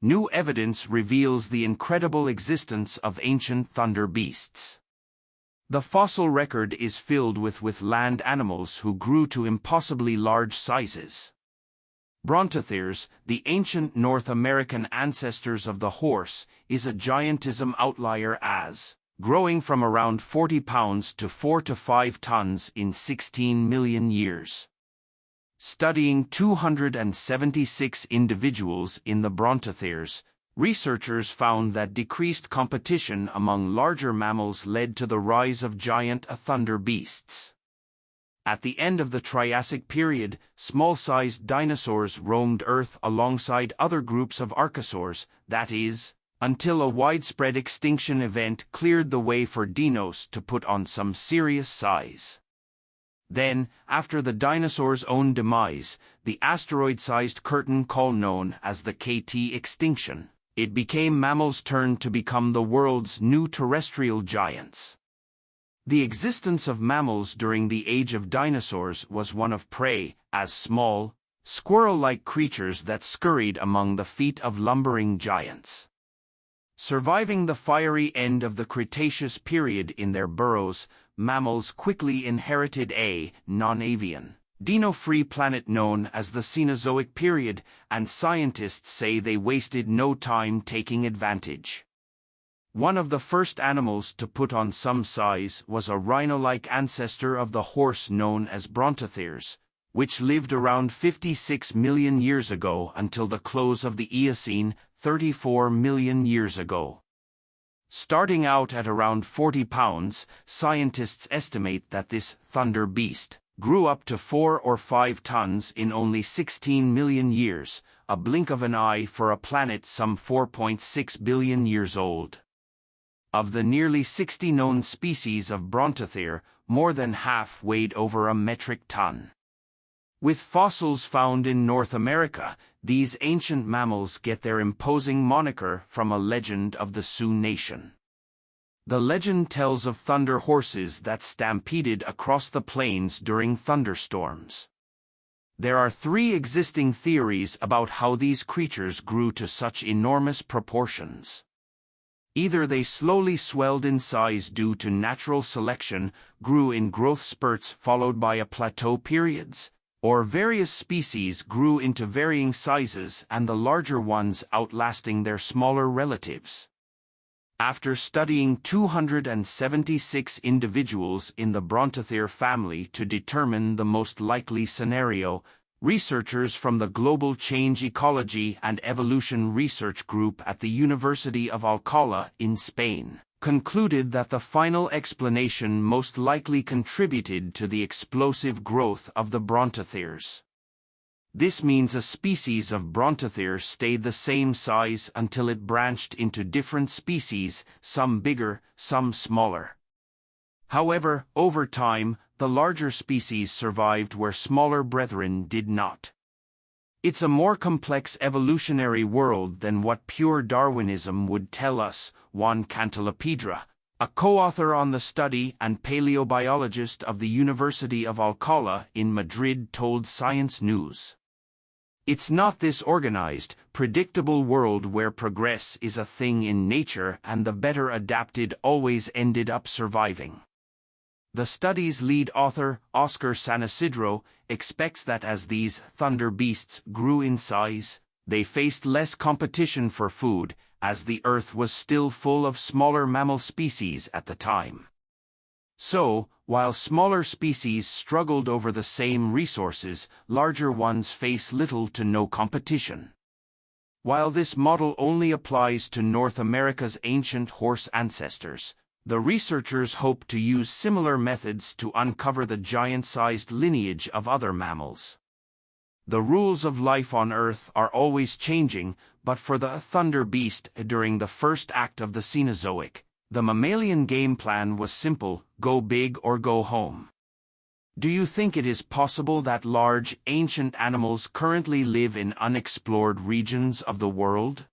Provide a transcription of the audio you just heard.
new evidence reveals the incredible existence of ancient thunder beasts. The fossil record is filled with land animals who grew to impossibly large sizes. Brontosaurs, the ancient North American ancestors of the horse, is a giantism outlier as growing from around 40 pounds to 4 to 5 tons in 16 million years. Studying 276 individuals in the Brontosaurs, researchers found that decreased competition among larger mammals led to the rise of giant thunder beasts. At the end of the Triassic period, small-sized dinosaurs roamed Earth alongside other groups of archosaurs, that is, until a widespread extinction event cleared the way for dinos to put on some serious size. Then, after the dinosaurs' own demise, the asteroid-sized cturn known as the K-T Extinction, it became mammals' turn to become the world's new terrestrial giants. The existence of mammals during the Age of Dinosaurs was one of prey, as small, squirrel-like creatures that scurried among the feet of lumbering giants. Surviving the fiery end of the Cretaceous period in their burrows, mammals quickly inherited a non-avian, dino-free planet known as the Cenozoic period, and scientists say they wasted no time taking advantage. One of the first animals to put on some size was a rhino-like ancestor of the horse known as Brontosaurs, which lived around 56 million years ago until the close of the Eocene, 34 million years ago. Starting out at around 40 pounds, scientists estimate that this thunder beast grew up to 4 or 5 tons in only 16 million years, a blink of an eye for a planet some 4.6 billion years old. Of the nearly 60 known species of Brontosaur, more than half weighed over a metric ton. With fossils found in North America, these ancient mammals get their imposing moniker from a legend of the Sioux Nation. The legend tells of thunder horses that stampeded across the plains during thunderstorms. There are 3 existing theories about how these creatures grew to such enormous proportions. Either they slowly swelled in size due to natural selection, grew in growth spurts followed by a plateau periods, or various species grew into varying sizes and the larger ones outlasting their smaller relatives. After studying 276 individuals in the Brontosaur family to determine the most likely scenario, researchers from the Global Change Ecology and Evolution Research Group at the University of Alcalá in Spain concluded that the final explanation most likely contributed to the explosive growth of the Brontosaurs. This means a species of Brontosaur stayed the same size until it branched into different species, some bigger, some smaller. However, over time, the larger species survived where smaller brethren did not. It's a more complex evolutionary world than what pure Darwinism would tell us, Juan Cantalapedra, a co-author on the study and paleobiologist of the University of Alcalá in Madrid, told Science News. It's not this organized, predictable world where progress is a thing in nature and the better adapted always ended up surviving. The study's lead author, Oscar San Isidro, expects that as these thunder beasts grew in size, they faced less competition for food, as the Earth was still full of smaller mammal species at the time. So, while smaller species struggled over the same resources, larger ones face little to no competition. While this model only applies to North America's ancient horse ancestors, the researchers hope to use similar methods to uncover the giant-sized lineage of other mammals. The rules of life on Earth are always changing, but for the thunder beast during the first act of the Cenozoic, the mammalian game plan was simple: go big or go home. Do you think it is possible that large, ancient animals currently live in unexplored regions of the world?